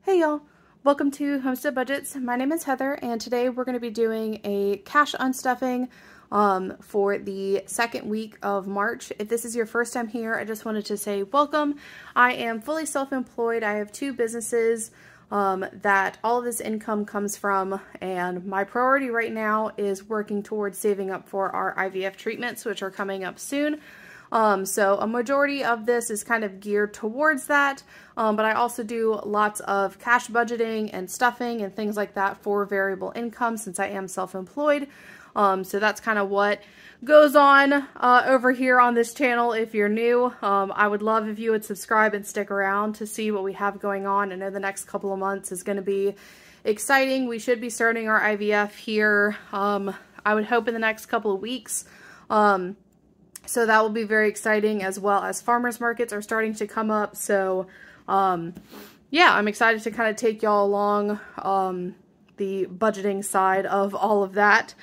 Hey y'all, welcome to Homestead Budgets. My name is Heather and today we're going to be doing a cash unstuffing for the second week of March. If this is your first time here, I just wanted to say welcome. I am fully self-employed. I have two businesses that all of this income comes from, and my priority right now is working towards saving up for our IVF treatments, which are coming up soon. So a majority of this is kind of geared towards that, but I also do lots of cash budgeting and stuffing and things like that for variable income since I am self-employed. So that's kind of what goes on over here on this channel. If you're new, I would love if you would subscribe and stick around to see what we have going on. I know the next couple of months is going to be exciting. We should be starting our IVF here, I would hope in the next couple of weeks. So that will be very exciting, as well as farmers markets are starting to come up. So, yeah, I'm excited to kind of take y'all along the budgeting side of all of that.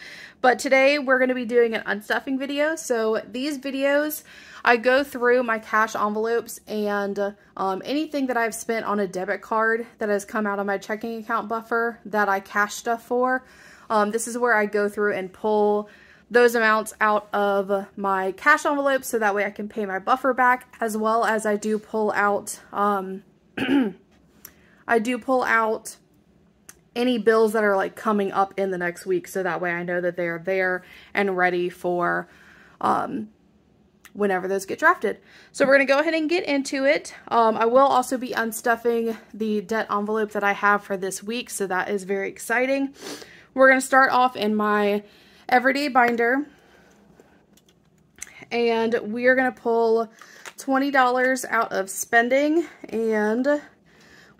But today we're going to be doing an unstuffing video. So these videos, I go through my cash envelopes and anything that I've spent on a debit card that has come out of my checking account buffer that I cash stuff for. This is where I go through and pull those amounts out of my cash envelope so that way I can pay my buffer back, as well as I do pull out any bills that are like coming up in the next week, so that way I know that they are there and ready for whenever those get drafted. So we're going to go ahead and get into it. I will also be unstuffing the debt envelope that I have for this week, so that is very exciting. We're going to start off in my everyday binder, and we are going to pull $20 out of spending, and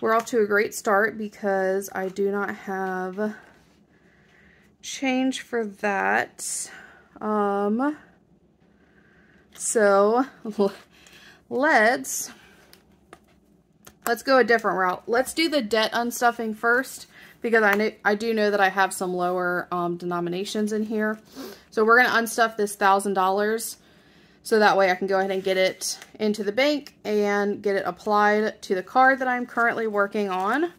we're off to a great start because I do not have change for that. So let's go a different route. Let's do the debt unstuffing first, because I do know that I have some lower denominations in here. So we're going to unstuff this $1,000 so that way I can go ahead and get it into the bank and get it applied to the card that I'm currently working on.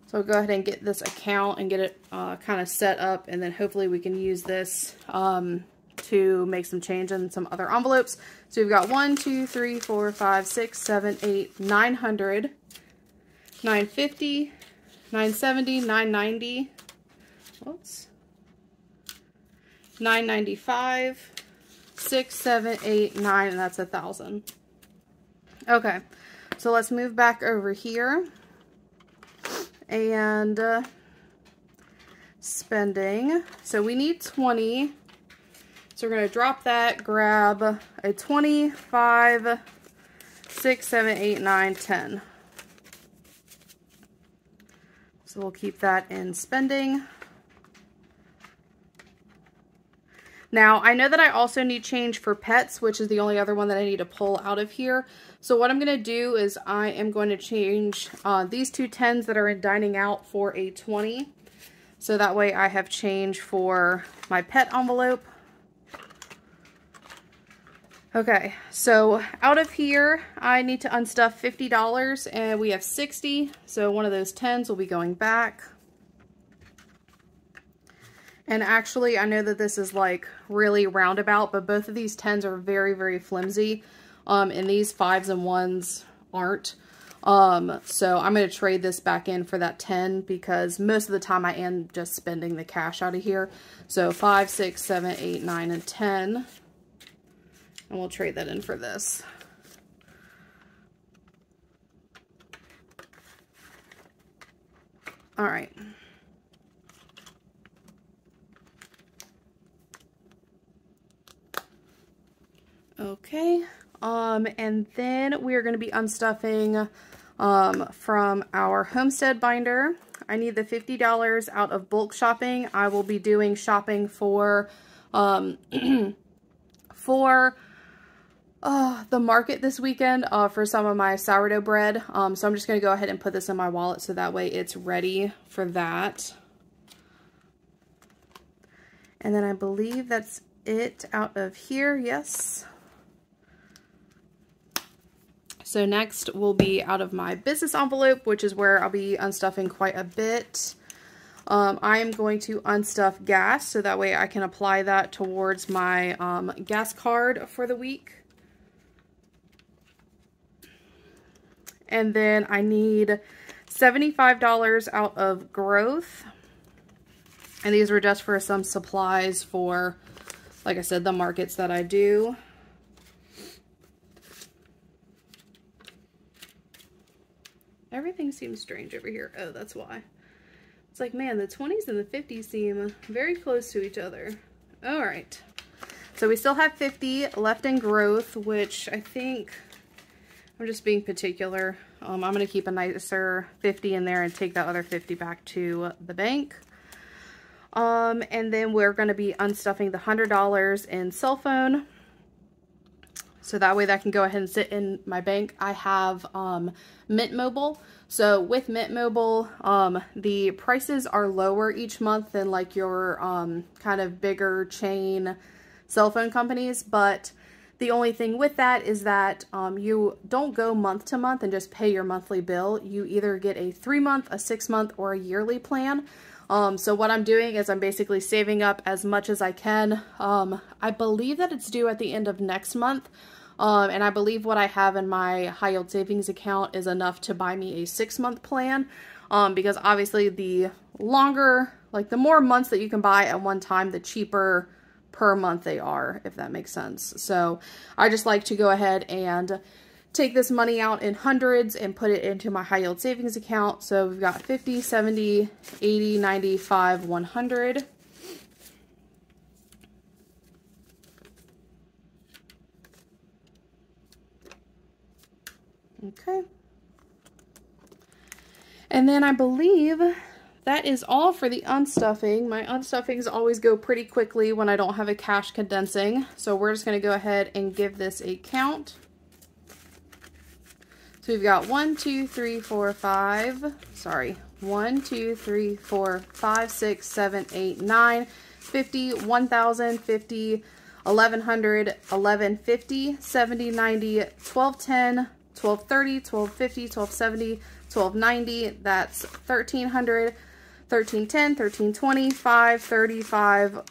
So I'll go ahead and get this account and get it kind of set up, and then hopefully we can use this to make some change in some other envelopes. So we've got 1, 2, 3, 4, 5, 6, 7, 8, 900, 950, 970, 990, whoops, 995, 6, 7, 8, 9, and that's 1,000. Okay, so let's move back over here and spending. So we need 20. So we're going to drop that, grab a 25, 6, 7, 8, 9, 10. So we'll keep that in spending. Now, I know that I also need change for pets, which is the only other one that I need to pull out of here. So what I'm going to do is I am going to change these two 10s that are in dining out for a 20. So that way I have change for my pet envelope. Okay, so out of here, I need to unstuff $50, and we have 60, so one of those 10s will be going back. And actually, I know that this is like really roundabout, but both of these 10s are very, very flimsy, and these 5s and 1s aren't. So I'm going to trade this back in for that 10, because most of the time I am just spending the cash out of here. So 5, 6, 7, 8, 9, and 10. And we'll trade that in for this. All right. Okay. And then we are going to be unstuffing from our homestead binder. I need the $50 out of bulk shopping. I will be doing shopping for the market this weekend for some of my sourdough bread. So I'm just going to go ahead and put this in my wallet so that way it's ready for that. And then I believe that's it out of here. Yes. So next will be out of my business envelope, which is where I'll be unstuffing quite a bit. I'm going to unstuff gas, so that way I can apply that towards my gas card for the week. And then I need $75 out of growth. And these were just for some supplies for, like I said, the markets that I do. Everything seems strange over here. Oh, that's why. It's like, man, the 20s and the 50s seem very close to each other. All right. So we still have 50 left in growth, which I think, I'm just being particular. I'm going to keep a nicer 50 in there and take that other 50 back to the bank. And then we're going to be unstuffing the $100 in cell phone. So that way that can go ahead and sit in my bank. I have Mint Mobile. So with Mint Mobile, the prices are lower each month than like your kind of bigger chain cell phone companies. But the only thing with that is that you don't go month to month and just pay your monthly bill. You either get a 3-month, a 6-month, or a yearly plan. So what I'm doing is I'm basically saving up as much as I can. I believe that it's due at the end of next month. And I believe what I have in my high yield savings account is enough to buy me a 6-month plan. Because obviously the longer, like the more months that you can buy at one time, the cheaper per month they are, if that makes sense. So I just like to go ahead and take this money out in hundreds and put it into my high yield savings account. So we've got 50, 70, 80, 95, 100. Okay. And then I believe that is all for the unstuffing. My unstuffings always go pretty quickly when I don't have a cash condensing. So we're just going to go ahead and give this a count. So we've got 1, 2, 3, 4, 5, sorry, 1, 2, 3, 4, 5, 6, 7, 8, 9, 50, 1,000, 50, 1,100, 1,150, 70, 90, 1,210, 1,230, 1,250, 1,270, 1,290, that's 1,300, 1,310, 1,320, 5, 35,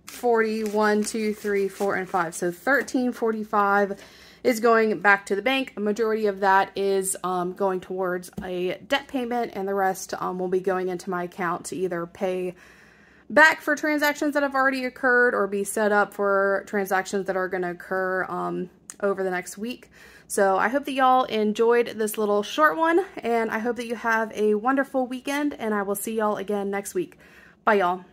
40, 1, 2, 3, 4, and 5. So 1,345 is going back to the bank. A majority of that is going towards a debt payment, and the rest will be going into my account to either pay back for transactions that have already occurred or be set up for transactions that are going to occur over the next week. So I hope that y'all enjoyed this little short one, and I hope that you have a wonderful weekend, and I will see y'all again next week. Bye, y'all.